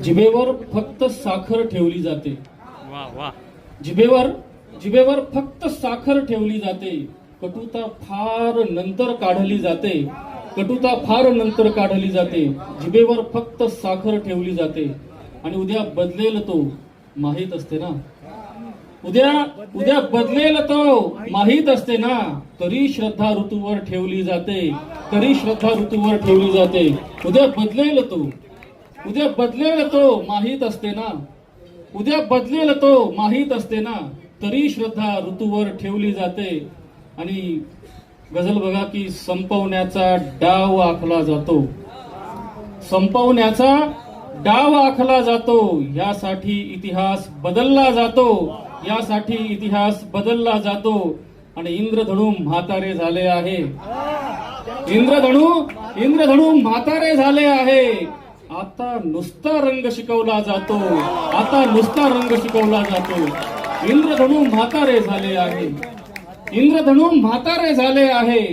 जिभेवर फक्त साखर ठेवली जाते. वा वा. जिभेवर फक्त साखर ठेवली जाते. कटुता फार नंतर काढली जाते. जिभेवर फक्त साखर ठेवली जाते. आणि उद्या बदलेल तो माहीत असते ना. उद्या बदलेल तो माहीत असते ना. तरी श्रद्धा ऋतूवर ठेवली जाते. उद्या बदलेल तो माहीत असते ना. तरी श्रद्धा ऋतूवर ठेवली जाते. आणि गझल बघा की संपवण्याचा डाव आखला जातो. यासाठी इतिहास बदलला जातो. आणि इंद्रधनू म्हातारे झाले आहे. आता नुसता रंग शिकवला जातो. इंद्रधनू म्हातारे झाले आहे.